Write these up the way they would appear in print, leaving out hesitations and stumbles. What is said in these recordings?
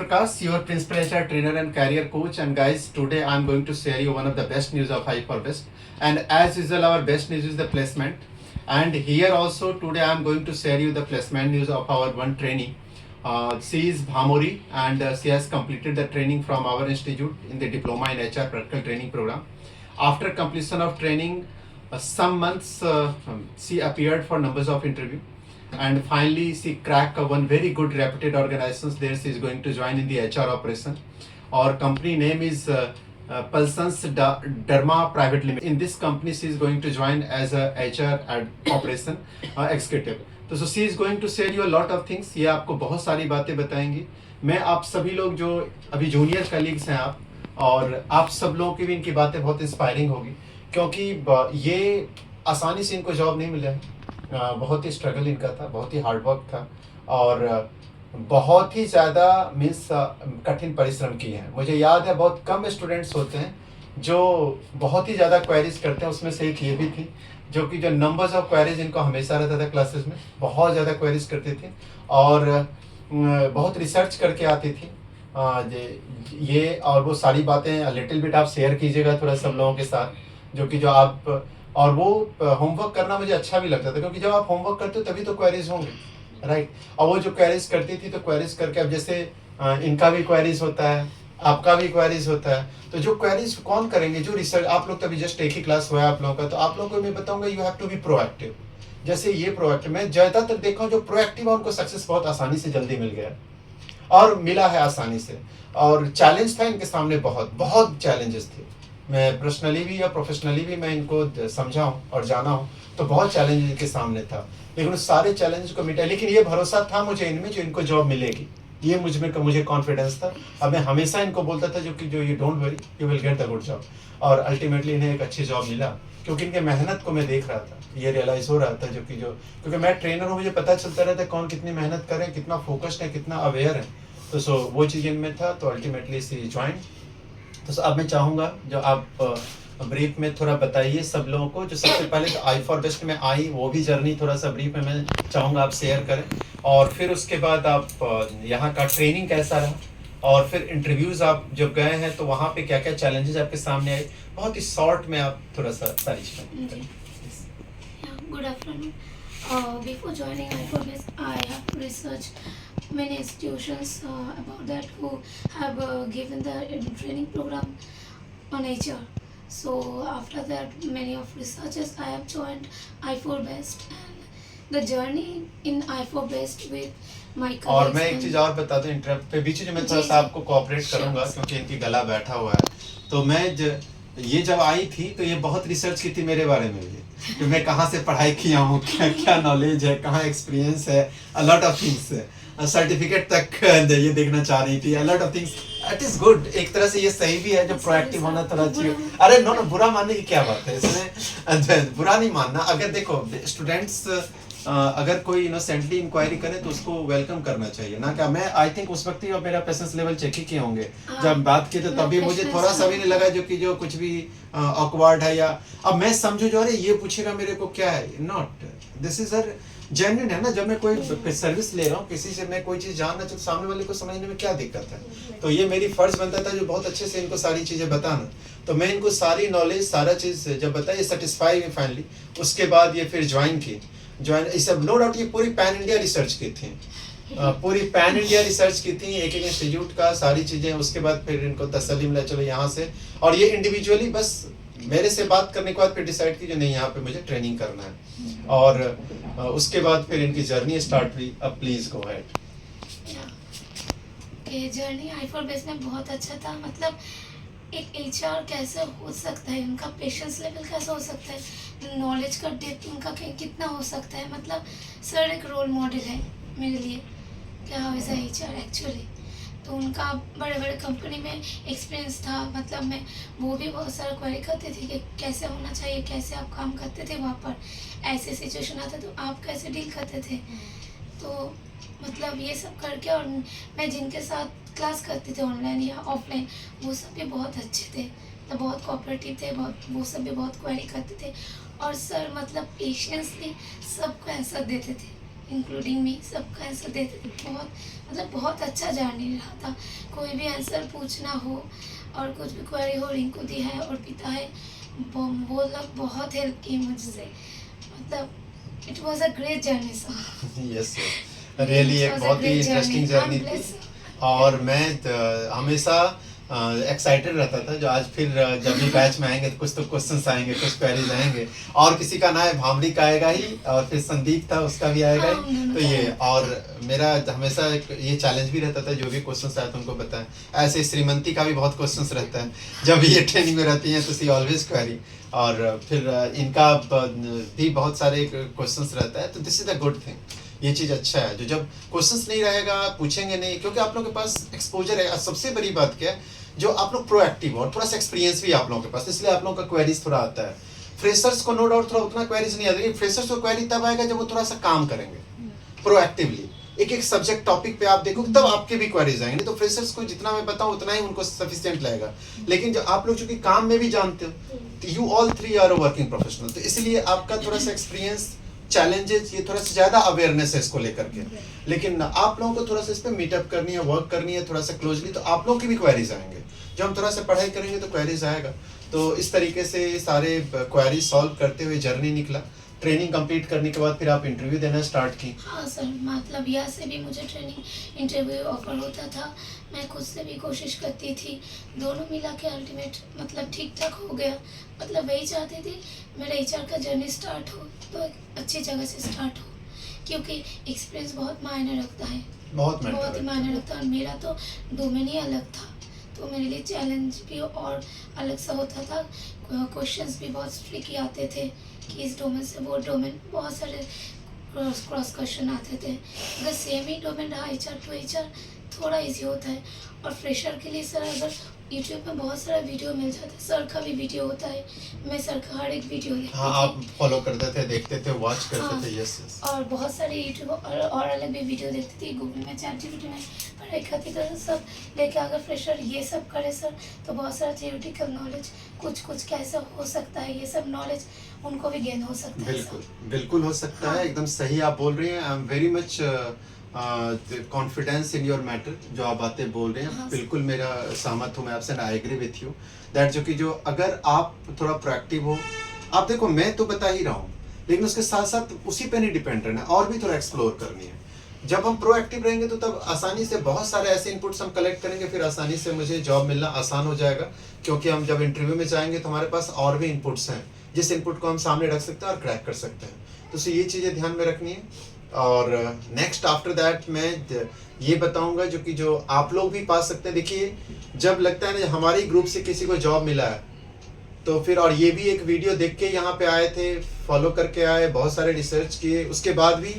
Prakash, your principal HR trainer and career coach. And guys, today I'm going to share you one of the best news of Hyperbest. And as usual, our best news is the placement. And here also today I'm going to share you the placement news of our one trainee. She is Bhamori and she has completed the training from our institute in the Diploma in HR Practical Training Program. After completion of training, some months she appeared for numbers of interview. And finally she cracked one very good reputed organizations. There she is going to join in the HR operation. Our company name is Pulsans Dharma Private Limited. In this company she is going to join as a HR operation executive. तो so she is going to share you a lot of things. ये आपको बहुत सारी बातें बताएंगी. मैं आप सभी लोग जो अभी जूनियर कलीग्स हैं आप, और आप सब लोगों की भी इनकी बातें बहुत इंस्पायरिंग होगी, क्योंकि ये आसानी से इनको जॉब नहीं मिला है. बहुत ही स्ट्रगल इनका था, बहुत ही हार्ड वर्क था और बहुत ही ज़्यादा मीन्स कठिन परिश्रम किए हैं. मुझे याद है बहुत कम स्टूडेंट्स होते हैं जो बहुत ही ज़्यादा क्वेरीज करते हैं. उसमें से एक ये भी थी जो कि जो नंबर्स ऑफ क्वेरीज इनको हमेशा रहता था क्लासेस में, बहुत ज़्यादा क्वेरीज करती थी और बहुत रिसर्च करके आती थी. ये और वो सारी बातें लिटिल बिट आप शेयर कीजिएगा थोड़ा सब लोगों के साथ, जो कि जो आप, और वो होमवर्क करना मुझे अच्छा भी लगता था, क्योंकि जब आप होमवर्क करते हो तभी तो क्वेरीज होंगे, राइट. और वो जो क्वेरीज करती थी तो क्वेरीज करके, अब जैसे इनका भी क्वेरीज होता है, आपका भी क्वेरीज होता है, तो जो क्वेरीज कौन करेंगे, जो रिसर्च. आप लोग तभी जस्ट एक ही क्लास हुआ है आप लोगों का, तो आप लोगों को मैं बताऊंगा you have to be proactive. जैसे ये प्रोएक्टिव, मैं ज़्यादातर देखा हूँ जो प्रोएक्टिव है उनको सक्सेस बहुत आसानी से जल्दी मिल गया और मिला है आसानी से. और चैलेंज था इनके सामने, बहुत बहुत चैलेंजेस थे. मैं पर्सनली भी या प्रोफेशनली भी मैं इनको समझा हूँ और जाना हूँ, तो बहुत चैलेंज इनके सामने था, लेकिन उस सारे चैलेंज को मिटा. लेकिन ये भरोसा था मुझे इनमें जो इनको जॉब मिलेगी, ये मुझे कॉन्फिडेंस था. अब मैं हमेशा इनको बोलता था जो ये don't worry, you will get the good job. और अल्टीमेटली इन्हें एक अच्छी जॉब मिला, क्योंकि इनके मेहनत को मैं देख रहा था, ये रियलाइज़ हो रहा था क्योंकि मैं ट्रेनर हूँ, मुझे पता चलता रहता है कौन कितनी मेहनत करे, कितना फोकस्ड है, कितना अवेयर है. तो सो वो चीज़ इनमें था, तो अल्टीमेटली सी ज्वाइन. तो अब मैं चाहूँगा जो आप ब्रीफ में थोड़ा बताइए सब लोगों को. जो सबसे पहले तो आई फॉर बेस्ट में आई, वो भी जर्नी थोड़ा सा ब्रीफ में मैं चाहूँगा आप शेयर करें, और फिर उसके बाद आप यहाँ का ट्रेनिंग कैसा रहा, और फिर इंटरव्यूज़ आप जब गए हैं तो वहाँ पे क्या क्या चैलेंजेस आपके सामने आए, बहुत ही शॉर्ट में आप थोड़ा सा सारी चीज़ें. Good afternoon. Before joining iForBest, I have researched many institutions about that who have given the training program on HR. So after that, many of researchers, I have joined iForBest, and the journey in iForBest with my colleagues. और मैं एक चीज़ और बता दूं interrupt पे बीच में, मैं थोड़ा सा आपको कोऑपरेट करूंगा क्योंकि इनकी गला बैठा हुआ है. तो मैं ये जब आई थी तो ये बहुत रिसर्च की थी मेरे बारे में भी, कि मैं कहाँ से पढ़ाई किया हूँ, क्या क्या नॉलेज है, कहाँ एक्सपीरियंस है, अ लॉट ऑफ थिंग्स है, सर्टिफिकेट तक ये देखना चाह रही थी, a lot of things. It is good, एक तरह से ये सही भी है जो प्रोएक्टिव होना थोड़ा अच्छी. अरे नो, बुरा मानने की क्या बात है इसमें, बुरा नहीं मानना. अगर देखो स्टूडेंट्स अगर कोई इनोसेंटली इंक्वायरी करे तो उसको वेलकम करना चाहिए ना. क्या मैं आई थिंक उस वक्त ही मेरा पेशेंस लेवल चेक ही किए होंगे जब बात की, तो तभी मुझे थोड़ा सा भी नहीं लगा जो कुछ भी ऑकवर्ड है, या अब मैं समझू जो अरे ये पूछेगा मेरे को क्या है. Not, this is uh genuine है ना. जब मैं कोई सर्विस ले रहा हूँ किसी से, मैं कोई चीज़ जानना चाहता, सामने वाले को समझने में क्या दिक्कत है. तो ये मेरी फर्ज बनता था जो बहुत अच्छे से इनको सारी चीज़ें बताना. तो मैं इनको सारी नॉलेज सारा चीज़ जब बताई, सेटिस्फाई हुई फाइनली. उसके बाद ये फिर ज्वाइन इस सब नो डाउट ये पूरी पैन इंडिया रिसर्च की थी, पूरी पैन इंडिया रिसर्च की थी, एक इंस्टीट्यूट का सारी चीज़ें. उसके बाद फिर इनको तसल्ली मिला चलो यहाँ से, और ये इंडिविजुअली बस मेरे से बात करने के बाद फिर डिसाइड की जो नहीं यहाँ पे मुझे ट्रेनिंग करना है. और उसके बाद फिर इनकी जर्नी स्टार्ट हुई. अब प्लीज गो अहेड. ये जर्नी iForBest में बहुत अच्छा था. मतलब एक HR कैसे हो सकता है, उनका पेशेंस लेवल कैसे हो सकता है, नॉलेज का डेप्थ उनका कितना हो सकता है. मतलब सर एक रोल मॉडल है मेरे लिए क्या हाउ इज़ HR एक्चुअली. तो उनका बड़े बड़े कंपनी में एक्सपीरियंस था. मतलब मैं वो भी बहुत सारा क्वेरी करती थी कि कैसे होना चाहिए, कैसे आप काम करते थे वहाँ पर, ऐसे सिचुएशन आता तो आप कैसे डील करते थे. तो मतलब ये सब करके, और मैं जिनके साथ क्लास करती थी ऑनलाइन या ऑफलाइन, वो सब भी बहुत अच्छे थे, तो बहुत कोऑपरेटिव थे, बहुत वो सब भी बहुत क्वेरी करते थे. और सर मतलब पेशेंसली सबको आंसर देते थे. इंक्लूडिंग मी, सबका आंसर देते थे। बहुत मतलब बहुत अच्छा जर्नी रहा था। कोई भी आंसर पूछना हो और कुछ भी क्वेरी हो, रिंकू दी है और पिता है, वो लोग बहुत हेल्प की मुझसे। मतलब it was a great journey sir. Yes really एक बहुत ही इंटरेस्टिंग जर्नी थी। और मैं हमेशा एक्साइटेड रहता था जो आज फिर जब भी बैच में आएंगे तो कुछ क्वेश्चंस आएंगे, कुछ क्वेरीज आएंगे, और किसी का ना है भावनी का आएगा ही, और फिर संदीप था उसका भी आएगा ही। तो ये और मेरा हमेशा एक ये चैलेंज भी रहता था, जो भी क्वेश्चंस आए तो उनको बताएं। ऐसे श्रीमंती का भी बहुत क्वेश्चंस रहता है जब ये ट्रेनिंग में रहती है, तो सी ऑलवेज क्वेरी। और फिर इनका भी बहुत सारे क्वेश्चंस रहता है, तो this is the good thing. ये चीज़ अच्छा है जो जब क्वेश्चंस नहीं रहेगा, पूछेंगे नहीं, क्योंकि आप लोगों के पास एक्सपोजर है। सबसे बड़ी बात क्या है, जो आप लोग प्रोएक्टिव हो और थोड़ा सा एक्सपीरियंस भी आप लोगों के पास, इसलिए आप लोगों का क्वेरीज थोड़ा आता है। फ्रेशर्स को नो डाउट थोड़ा उतना क्वेरीज नहीं आता, लेकिन फ्रेशर्स को क्वेरी तब आएगा जब वो थोड़ा सा काम करेंगे प्रोएक्टिवली। एक एक सब्जेक्ट टॉपिक पे आप देखो तब आपके भी क्वेरीज आएंगे। नहीं तो फ्रेशर्स को जितना मैं बताऊं उतना ही उनको सफिशिएंट लगेगा। लेकिन जो आप लोग चूंकि काम में भी जानते हो, तो you all three are working professional, तो इसलिए आपका थोड़ा सा एक्सपीरियंस, चैलेंजेस, ये थोड़ा सा ज्यादा अवेयरनेस है इसको लेकर के। लेकिन आप लोगों को थोड़ा सा इस पर मीटअप करनी है, वर्क करनी है थोड़ा सा क्लोजली, तो आप लोगों की भी क्वेरीज आएंगे। जब हम थोड़ा सा पढ़ाई करेंगे तो क्वेरीज आएगा। तो इस तरीके से सारे क्वेरीज सॉल्व करते हुए जर्नी निकला। ट्रेनिंग कंप्लीट करने के बाद फिर आप इंटरव्यू देना स्टार्ट की? हाँ सर, मतलब यहाँ से भी मुझे ट्रेनिंग इंटरव्यू ऑफर होता था, मैं खुद से भी कोशिश करती थी, दोनों मिला के अल्टीमेट मतलब ठीक ठाक हो गया। मतलब वही चाहती थी मेरा एचआर का जर्नी स्टार्ट हो तो एक अच्छी जगह से स्टार्ट हो, क्योंकि एक्सपीरियंस बहुत मायने रखता है, बहुत ही मायने रखता है। और मेरा तो डोमेन ही अलग था, तो मेरे लिए चैलेंज भी और अलग सा होता था। क्वेश्चंस भी बहुत ट्रिकी आते थे कि इस डोमेन से वो डोमेन, बहुत सारे क्रॉस क्वेश्चन आते थे। अगर सेम ही डोमेन रहा एचआर टू एचआर, थोड़ा इजी होता है। और फ्रेशर के लिए सर अगर यूट्यूब में बहुत सारा वीडियो मिल जाता है, सर का भी वीडियो होता है, मैं सर का हर एक वीडियो देखती थी। हाँ, आप फॉलो करते थे, देखते थे, वॉच करते थे। Yes yes. और बहुत सारे यूट्यूब और अलग भी वीडियो देखती थी, गूगल में, चैटजीपीटी में पढ़ाई करती थी सब। लेकिन अगर फ्रेशर ये सब करे सर, तो बहुत सारा थियोरेटिकल नॉलेज, कुछ कैसे हो सकता है, ये सब नॉलेज उनको भी गेन हो सकता है। बिल्कुल बिल्कुल हो सकता है, एकदम सही आप बोल रही हैं। I am very much confidence in your matter, जो आप बातें बोल रहे हैं बिल्कुल मेरा सहमत हूँ मैं आपसे, I agree with you that जो अगर आप थोड़ा प्रोएक्टिव हो, आप देखो मैं तो बता ही रहा हूँ, लेकिन उसके साथ साथ उसी पे नहीं डिपेंड रहना, और भी थोड़ा एक्सप्लोर करनी है। जब हम प्रोएक्टिव रहेंगे तो तब आसानी से बहुत सारे ऐसे इनपुट्स हम कलेक्ट करेंगे, फिर आसानी से मुझे जॉब मिलना आसान हो जाएगा। क्योंकि हम जब इंटरव्यू में जाएंगे तो हमारे पास और भी इनपुट्स हैं, जिस इनपुट को हम सामने रख सकते हैं और क्रैक कर सकते हैं। तो ये चीज़ें ध्यान में रखनी है। और नेक्स्ट आफ्टर दैट मैं ये बताऊंगा जो आप लोग भी पा सकते हैं। देखिए, जब लगता है ना हमारे ग्रुप से किसी को जॉब मिला है, तो फिर, और ये भी एक वीडियो देख के यहाँ पे आए थे, फॉलो करके आए, बहुत सारे रिसर्च किए, उसके बाद भी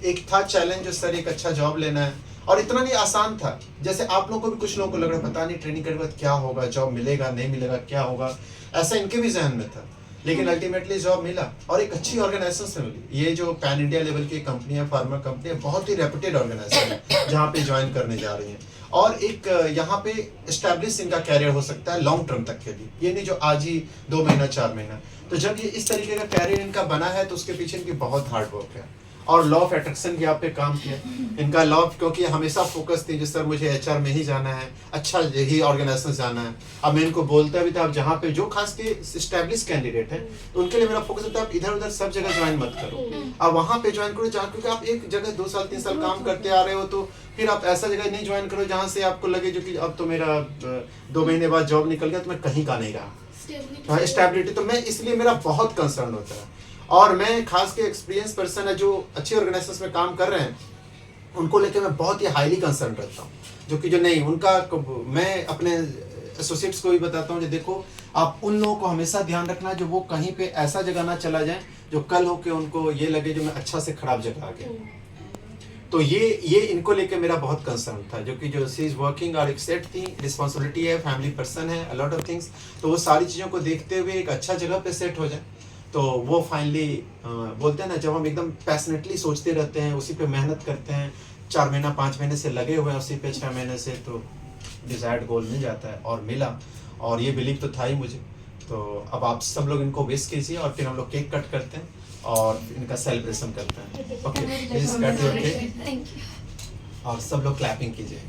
एक था चैलेंज, सर एक अच्छा जॉब लेना है, और इतना नहीं आसान था। जैसे आप लोगों को भी, कुछ लोगों को लग रहा पता नहीं ट्रेनिंग करने के बाद क्या होगा, जॉब मिलेगा नहीं मिलेगा, क्या होगा, ऐसा इनके भी जहन में था। लेकिन अल्टीमेटली जॉब मिला, और एक अच्छी ऑर्गेनाइजेशन से मिली। ये जो पैन इंडिया लेवल की कंपनी है, फार्मा कंपनी है, बहुत ही रेपुटेड ऑर्गेनाइजेशन है जहाँ पे ज्वाइन करने जा रही है। और एक यहाँ पे एस्टैब्लिश इनका कैरियर हो सकता है लॉन्ग टर्म तक के लिए, ये नहीं जो आज ही 2 महीना 4 महीना। तो जब ये इस तरीके का कैरियर इनका बना है, तो उसके पीछे इनकी बहुत हार्ड वर्क है। और लॉ ऑफ अट्रैक्शन की आप पे काम किया इनका लॉ, क्योंकि हमेशा फोकस थी, जिस सर मुझे एचआर में ही जाना है, अच्छा यही ऑर्गेनाइजेशन जाना है। अब मैं इनको बोलता भी था, आप जहाँ पे जो खास के एस्टैब्लिश कैंडिडेट है, तो उनके लिए मेरा फोकस होता है, आप इधर उधर सब जगह ज्वाइन मत करो, आप वहाँ पे ज्वाइन करो जहाँ, क्योंकि आप एक जगह 2 साल 3 साल काम करते आ रहे हो, तो फिर आप ऐसा जगह नहीं ज्वाइन करो जहाँ से आपको लगे जो कि अब तो मेरा 2 महीने बाद जॉब निकल गया, तो मैं कहीं का नहीं रहा, स्टेबिलिटी। तो मैं इसलिए मेरा बहुत कंसर्न होता है। और मैं खास के एक्सपीरियंस पर्सन है जो अच्छी ऑर्गेनाइजेशन में काम कर रहे हैं, उनको लेकर मैं बहुत ही हाईली कंसर्न रहता हूँ। जो नहीं उनका, मैं अपने एसोसिएट्स को भी बताता हूँ, जो देखो आप उन लोगों को हमेशा ध्यान रखना जो वो कहीं पे ऐसा जगह ना चला जाए जो कल होके उनको ये लगे जो मैं अच्छा से खराब जगह आ गया। तो ये इनको लेके मेरा बहुत कंसर्न था, जो सी इज वर्किंग और एक सेट थी, रिस्पॉन्सिबिलिटी है, फैमिली पर्सन है, अलॉट ऑफ थिंग्स। तो वो सारी चीज़ों को देखते हुए एक अच्छा जगह पे सेट हो जाए, तो वो फाइनली बोलते हैं ना, जब हम एकदम पैशनेटली सोचते रहते हैं, उसी पे मेहनत करते हैं, 4 महीना 5 महीने से लगे हुए हैं उसी पे, 6 महीने से, तो डिजायर्ड गोल मिल जाता है। और मिला, और ये बिलीव तो था ही मुझे। तो अब आप सब लोग इनको विश कीजिए, और फिर हम लोग केक कट करते हैं। और इनका सेलिब्रेशन करते हैं। Okay, please cut your cake thank you. और सब लोग क्लैपिंग कीजिए।